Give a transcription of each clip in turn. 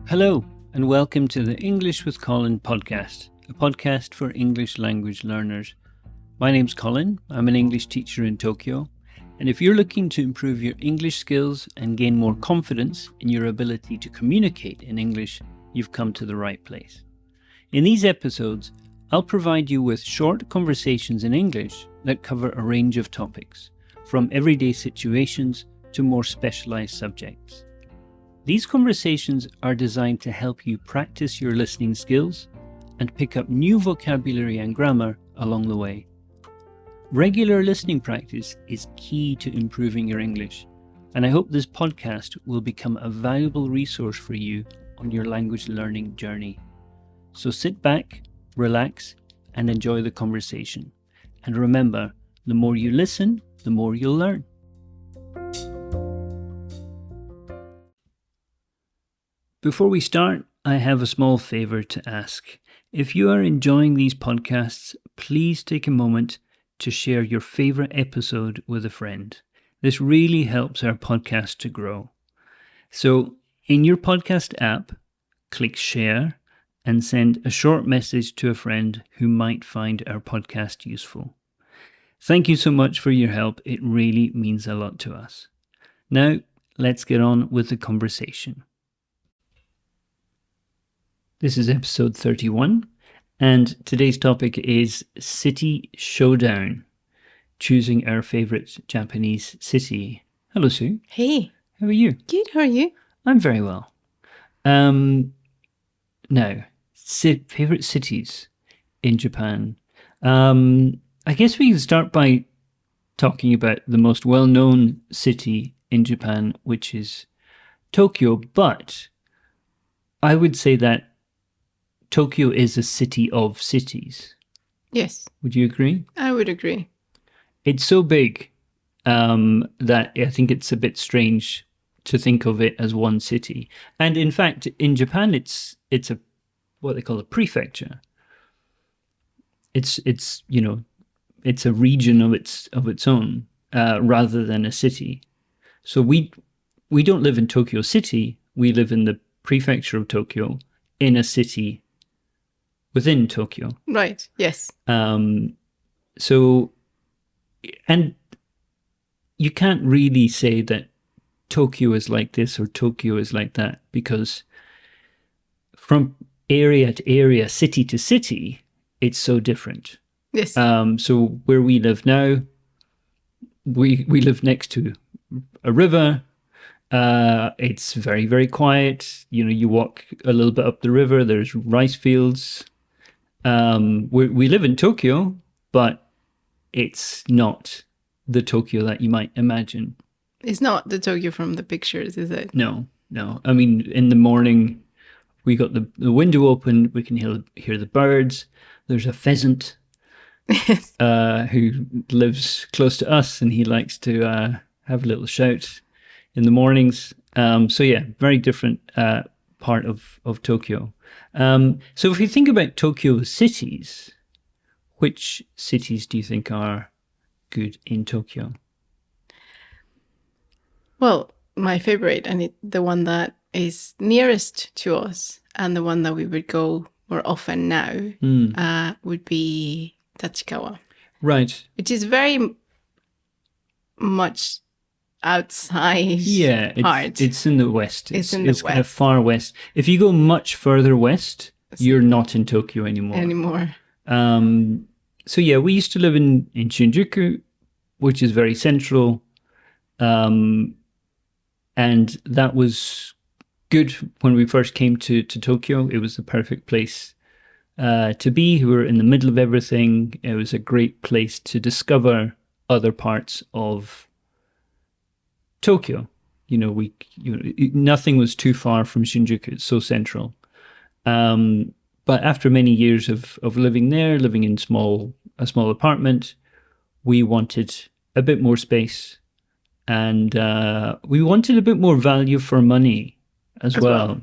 Hello, and welcome to the English with Colin Podcast, a podcast for English language learners. My name's Colin, I'm an English teacher in Tokyo, and if you're looking to improve your English skills and gain more confidence in your ability to communicate in English, you've come to the right place. In these episodes, I'll provide you with short conversations in English that cover a range of topics, from everyday situations to more specialised subjects. These conversations are designed to help you practice your listening skills and pick up new vocabulary and grammar along the way. Regular listening practice is key to improving your English, and I hope this podcast will become a valuable resource for you on your language learning journey. So sit back, relax, and enjoy the conversation. And remember, the more you listen, the more you'll learn. Before we start, I have a small favour to ask. If you are enjoying these podcasts, please take a moment to share your favourite episode with a friend. This really helps our podcast to grow. So, in your podcast app, click share and send a short message to a friend who might find our podcast useful. Thank you so much for your help. It really means a lot to us. Now, let's get on with the conversation. This is episode 31, and today's topic is City Showdown, choosing our favourite Japanese city. Hello, Sue. Hey. How are you? Good, how are you? I'm very well. Now, favourite cities in Japan. I guess we can start by talking about the most well-known city in Japan, which is Tokyo, but I would say that Tokyo is a city of cities. Yes. Would you agree? I would agree. It's so big that I think it's a bit strange to think of it as one city. And in fact, in Japan, it's a what they call a prefecture. It's a region of its own rather than a city. So we don't live in Tokyo City. We live in the prefecture of Tokyo in a city within Tokyo. Right, yes. So, and you can't really say that Tokyo is like this or Tokyo is like that, because from area to area, city to city, it's so different. Yes. So where we live now, we live next to a river. It's very, very quiet. You walk a little bit up the river, there's rice fields. We live in Tokyo, but it's not the Tokyo that you might imagine. It's not the Tokyo from the pictures, is it? No. I mean, in the morning, we got the window open, we can hear the birds. There's a pheasant who lives close to us, and he likes to have a little shout in the mornings. So yeah, very different part of Tokyo. So if you think about Tokyo cities, which cities do you think are good in Tokyo? Well, my favorite, and the one that is nearest to us, and the one that we would go more often now, would be Tachikawa. Right. Which is very much outside. Yeah, part. It's in the west. It's in the west. Kind of far west. If you go much further west, you're not in Tokyo anymore. So yeah, we used to live in Shinjuku, which is very central. And that was good when we first came to Tokyo. It was the perfect place to be. We were in the middle of everything. It was a great place to discover other parts of Tokyo. Nothing was too far from Shinjuku. It's so central. But after many years of living there, living in a small apartment, we wanted a bit more space, and we wanted a bit more value for money as well.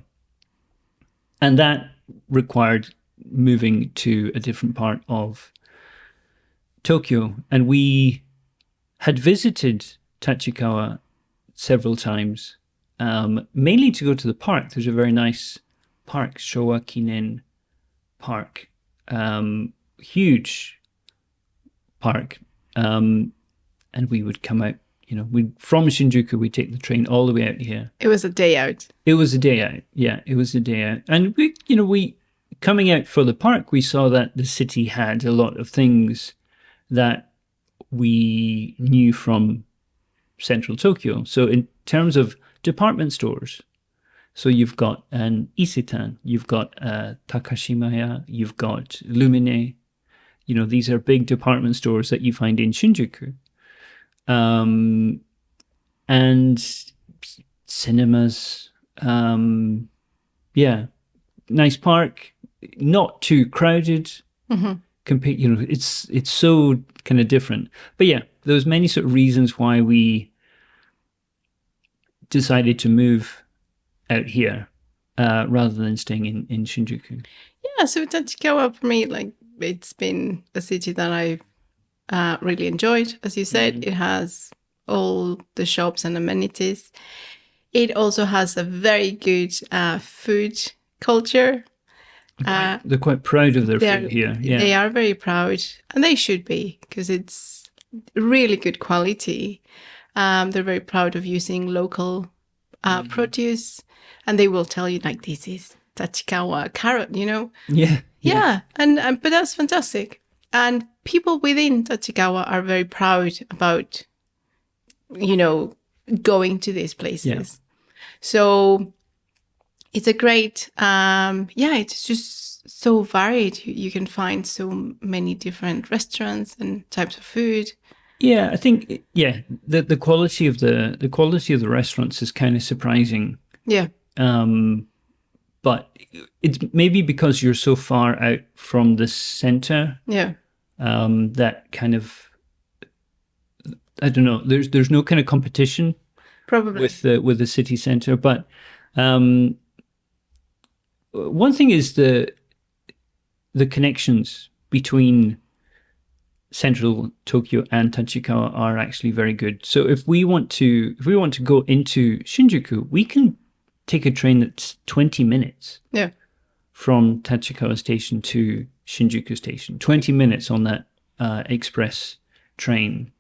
And that required moving to a different part of Tokyo. And we had visited Tachikawa several times, mainly to go to the park. There's a very nice park, Showakinen Park. Huge park. And we would come out, from Shinjuku, we'd take the train all the way out here. It was a day out. It was a day out. Yeah, it was a day out. And we coming out for the park, we saw that the city had a lot of things that we knew from central Tokyo. So in terms of department stores, so you've got an Isetan, you've got Takashimaya, you've got Lumine. These are big department stores that you find in Shinjuku. And cinemas. Nice park, not too crowded. Mm-hmm. It's so kind of different. But yeah, there was many sort of reasons why we decided to move out here rather than staying in Shinjuku. Yeah, so Tachikawa for me, it's been a city that I've really enjoyed. As you said, it has all the shops and amenities. It also has a very good food culture. They're quite proud of their food here. Yeah. They are very proud, and they should be, because it's really good quality. They're very proud of using local produce, and they will tell you this is Tachikawa carrot, Yeah. And but that's fantastic. And people within Tachikawa are very proud about, going to these places. Yeah. So it's a great, it's just so varied. You can find so many different restaurants and types of food. Yeah, I think the quality of the restaurants is kind of surprising. Yeah. But it's maybe because you're so far out from the center. Yeah. That kind of, I don't know. There's no kind of competition. Probably with the city center, but one thing is the connections between central Tokyo and Tachikawa are actually very good. So if we want to go into Shinjuku, we can take a train that's 20 minutes. Yeah. From Tachikawa station to Shinjuku station. 20 minutes on that express train.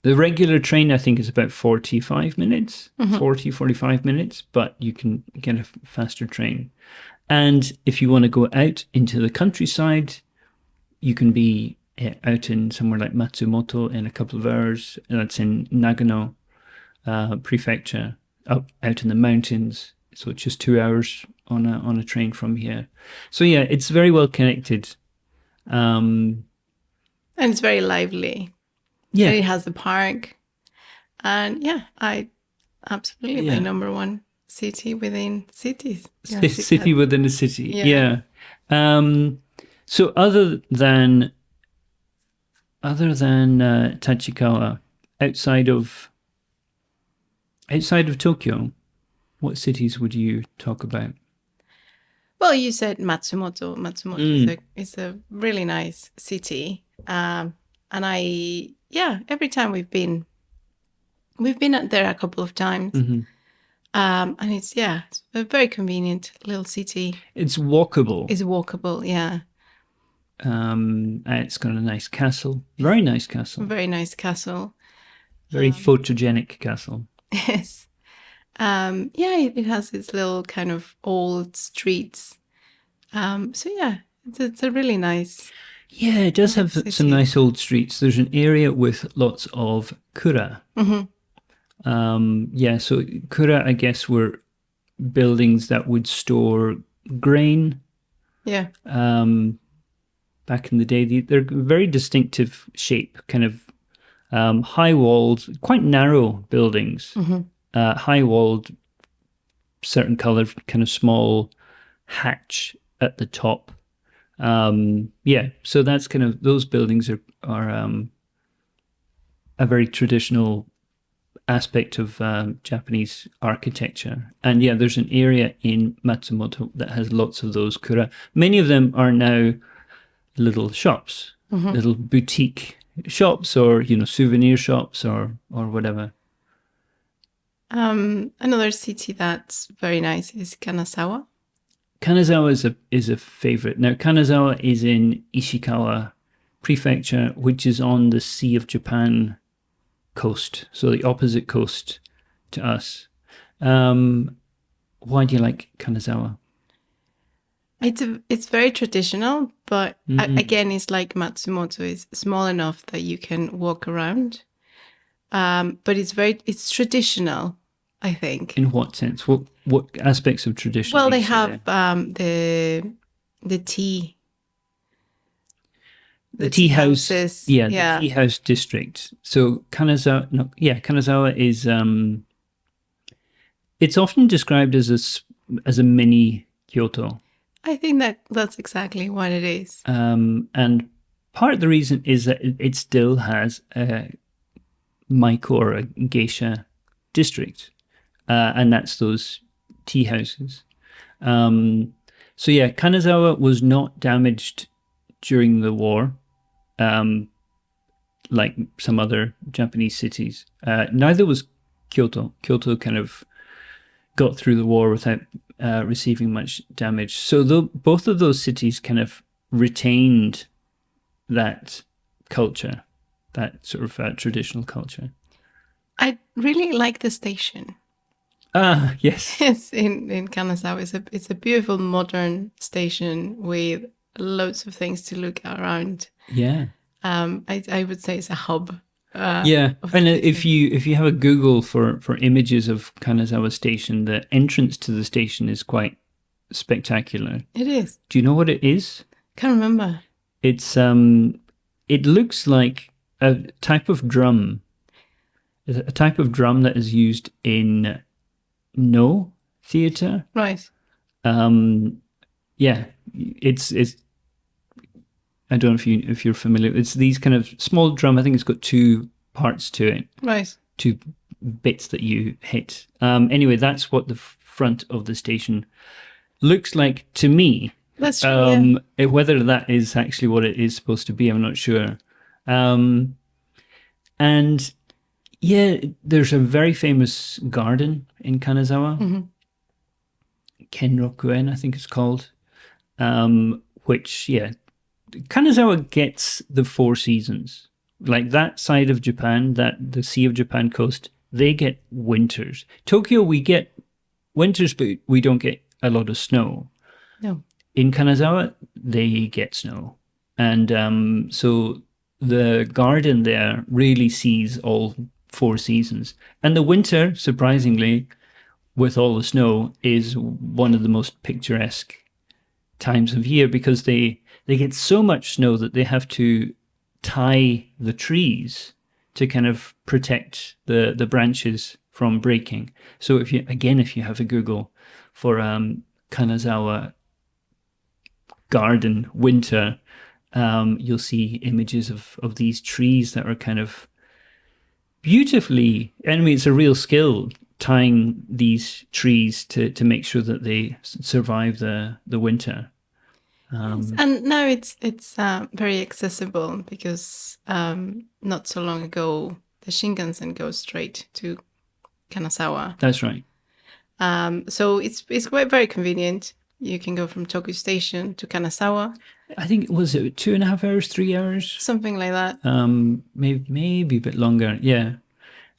The regular train, I think, is about 45 minutes, 45 minutes, but you can get a faster train. And if you want to go out into the countryside, you can be out in somewhere like Matsumoto in a couple of hours. That's in Nagano prefecture, out in the mountains. So it's just 2 hours on a train from here. So yeah, it's very well connected. And it's very lively. Yeah. And it has the park. And I absolutely my number one city within cities. Yeah, city within a city. Yeah. So other than Tachikawa, outside of Tokyo, what cities would you talk about? Well, you said Matsumoto. Matsumoto is a really nice city. And every time we've been there a couple of times. Mm-hmm. And it's a very convenient little city. It's walkable. Yeah. It's got a nice castle. Very nice castle. Very nice castle. Very photogenic castle. Yes. It has its little kind of old streets. It's a really nice. Yeah, it does have city. some nice old streets. There's an area with lots of kura. Mm-hmm. So kura, I guess, were buildings that would store grain. Yeah. Back in the day, they're very distinctive shape, kind of high-walled, quite narrow buildings. Mm-hmm. High-walled, certain color, kind of small hatch at the top. So that's kind of, those buildings are a very traditional aspect of Japanese architecture. And there's an area in Matsumoto that has lots of those kura. Many of them are now little shops, little boutique shops, or souvenir shops, or whatever. Another city that's very nice is Kanazawa. Kanazawa is a favorite. Now, Kanazawa is in Ishikawa Prefecture, which is on the Sea of Japan coast, so the opposite coast to us. Why do you like Kanazawa? It's very traditional, but again, it's like Matsumoto. It's small enough that you can walk around. But it's traditional, I think. In what sense? What aspects of tradition? Well, they have the tea. The tea house, houses. The tea house district. So Kanazawa is it's often described as a mini Kyoto. I think that's exactly what it is. And part of the reason is that it still has a maiko or a geisha district, and that's those tea houses. Kanazawa was not damaged during the war, like some other Japanese cities. Neither was Kyoto. Kyoto kind of got through the war without receiving much damage. So both of those cities kind of retained that culture, that sort of traditional culture. I really like the station. Ah, yes. Yes, in Kanazawa. It's a beautiful modern station with loads of things to look around. Yeah. I would say it's a hub. And if you have a Google for images of Kanazawa Station, the entrance to the station is quite spectacular. It is. Do you know what it is? Can't remember. It's it looks like a type of drum. A type of drum that is used in No theatre. Right. It's I don't know if you're familiar. It's these kind of small drum. I think it's got two parts to it. Right. Two bits that you hit. Anyway, that's what the front of the station looks like to me. That's true. Whether that is actually what it is supposed to be, I'm not sure. There's a very famous garden in Kanazawa. Mm-hmm. Kenrokuen, I think it's called. Kanazawa gets the four seasons. Like that side of Japan, the Sea of Japan coast, they get winters. Tokyo, we get winters, but we don't get a lot of snow. No. In Kanazawa, they get snow. And so the garden there really sees all four seasons. And the winter, surprisingly, with all the snow, is one of the most picturesque times of year because they get so much snow that they have to tie the trees to kind of protect the branches from breaking. So if you have a Google for Kanazawa garden winter, you'll see images of these trees that are kind of beautifully, I mean, it's a real skill tying these trees to make sure that they survive the winter. Yes, and now it's very accessible because not so long ago the Shinkansen goes straight to Kanazawa. That's right. So it's quite very convenient. You can go from Tokyo Station to Kanazawa. I think was it 2.5 hours, 3 hours, something like that. Maybe a bit longer. Yeah.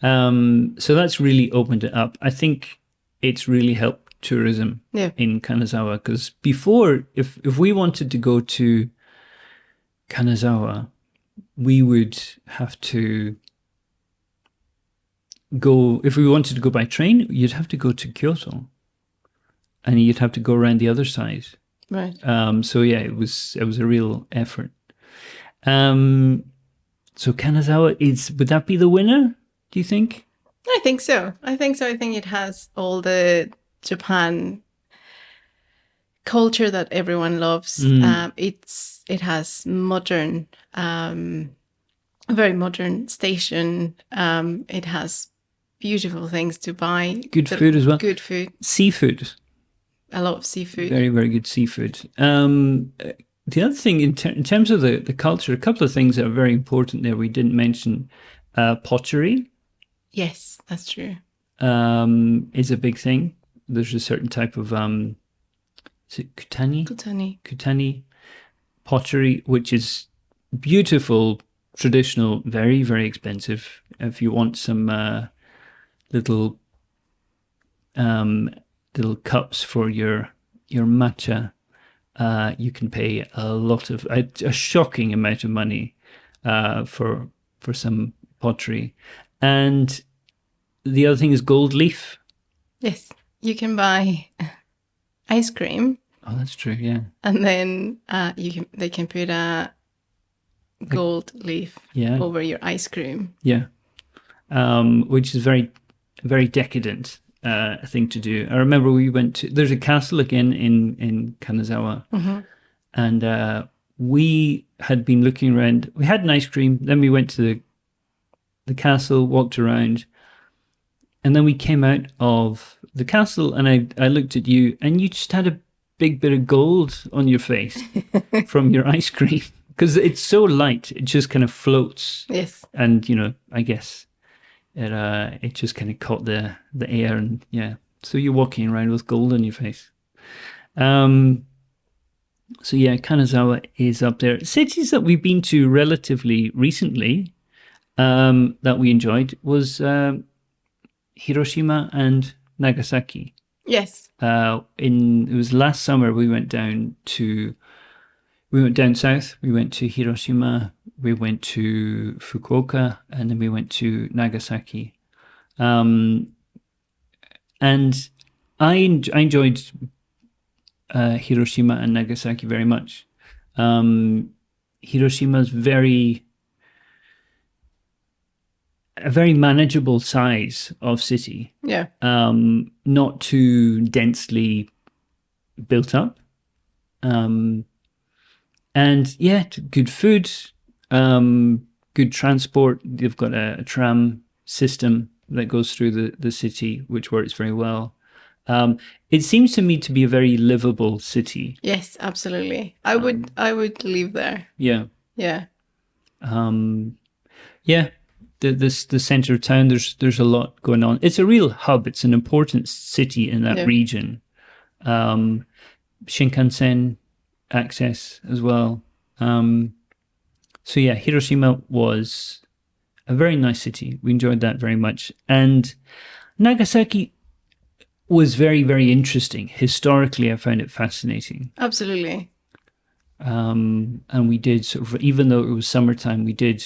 So that's really opened it up. I think it's really helped tourism in Kanazawa because before, if we wanted to go to Kanazawa, we would have to go. If we wanted to go by train, you'd have to go to Kyoto, and you'd have to go around the other side. Right. It was a real effort. So Kanazawa would that be the winner? Do you think? I think so. I think it has all the Japan culture that everyone loves. It has modern, very modern station. It has beautiful things to buy. Good food as well. Good food. Seafood. A lot of seafood. Very, very good seafood. The other thing, in terms of the culture, a couple of things that are very important there we didn't mention. Pottery. Yes, that's true. is a big thing. There's a certain type of is it Kutani? Kutani pottery, which is beautiful, traditional, very, very expensive. If you want some little cups for your matcha, you can pay a shocking amount of money for some pottery. And the other thing is gold leaf. Yes, you can buy ice cream. Oh, that's true. Yeah, and then they can put a gold leaf over your ice cream. Yeah, which is very, very decadent thing to do. I remember we went to. There's a castle again in Kanazawa, and we had been looking around. We had an ice cream. Then we went to the castle, walked around, and then we came out of the castle, and I looked at you, and you just had a big bit of gold on your face from your ice cream, because it's so light, it just kind of floats. Yes. And I guess it just kind of caught the air, and so you're walking around with gold on your face. So yeah, Kanazawa is up there. Cities that we've been to relatively recently that we enjoyed was Hiroshima and Nagasaki. Yes. It was last summer we went down south. We went to Hiroshima, we went to Fukuoka, and then we went to Nagasaki. And I enjoyed Hiroshima and Nagasaki very much. Hiroshima's a very manageable size of city. Yeah. Not too densely built up. And good food, good transport. They've got a tram system that goes through the city, which works very well. It seems to me to be a very livable city. Yes, absolutely. I would live there. Yeah. Yeah. Yeah. The center of town, there's a lot going on. It's a real hub. It's an important city in that region. Shinkansen access as well. So yeah, Hiroshima was a very nice city. We enjoyed that very much. And Nagasaki was very, very interesting. Historically, I found it fascinating. Absolutely. And we did even though it was summertime, we did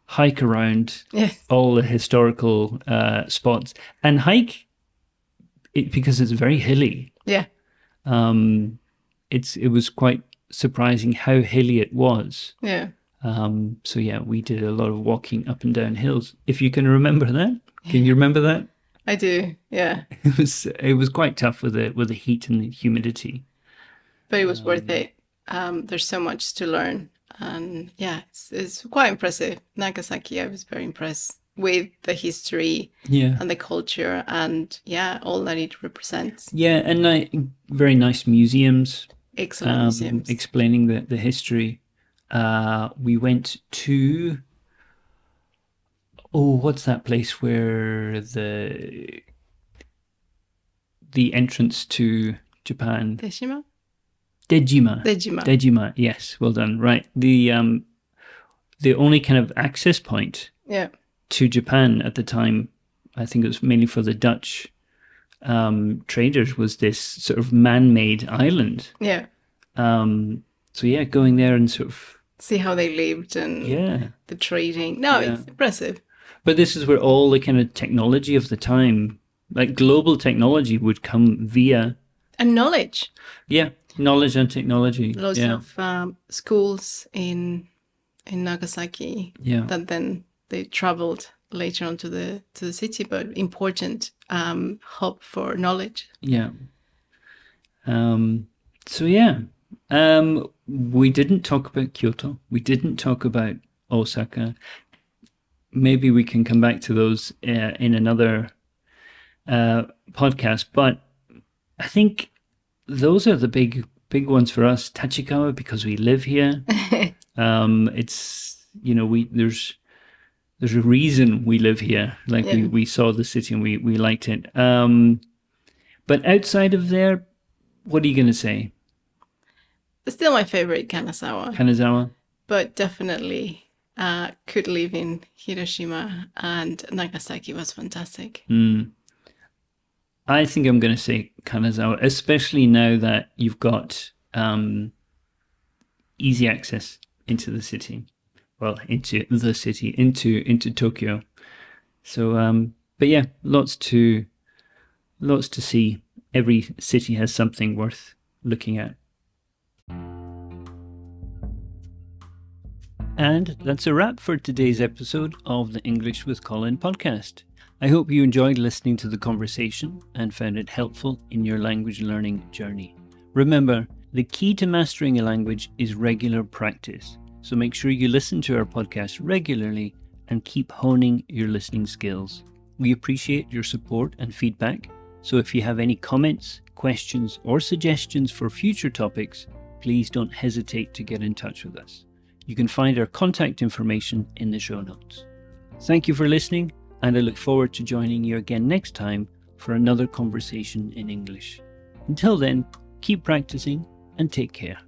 hike around all the historical spots, and hike it because it's very hilly. Yeah. It was quite surprising how hilly it was. Yeah. So yeah, we did a lot of walking up and down hills. If you can remember that, can you remember that? I do. Yeah. It was quite tough with the heat and the humidity, but it was worth it. There's so much to learn. And yeah, it's quite impressive. Nagasaki, I was very impressed with the history and the culture and all that it represents. Yeah, and very nice museums. Excellent museums. Explaining the history. We went to, what's that place where the entrance to Japan? Dejima, yes, well done. Right, the only kind of access point to Japan at the time, I think it was mainly for the Dutch traders, was this sort of man-made island. Yeah. So yeah, going there and sort of see how they lived and the trading. No, it's impressive. But this is where all the kind of technology of the time, like global technology, would come via and knowledge. Yeah. Knowledge and technology. Lots of schools in Nagasaki that then they traveled later on to the city, but important hub for knowledge. Yeah. So yeah, we didn't talk about Kyoto. We didn't talk about Osaka. Maybe we can come back to those in another podcast, but I think those are the big ones for us. Tachikawa, because we live here. It's there's there's a reason we live here. Like we saw the city and we liked it. But outside of there, what are you going to say? Still my favorite, Kanazawa. Kanazawa? But definitely could live in Hiroshima, and Nagasaki was fantastic. I think I'm going to say Kanazawa, especially now that you've got easy access into the city. Well, into the city, into Tokyo. So, but yeah, lots to see. Every city has something worth looking at. And that's a wrap for today's episode of the English with Colin podcast. I hope you enjoyed listening to the conversation and found it helpful in your language learning journey. Remember, the key to mastering a language is regular practice. So make sure you listen to our podcast regularly and keep honing your listening skills. We appreciate your support and feedback. So if you have any comments, questions, or suggestions for future topics, please don't hesitate to get in touch with us. You can find our contact information in the show notes. Thank you for listening, and I look forward to joining you again next time for another conversation in English. Until then, keep practicing and take care.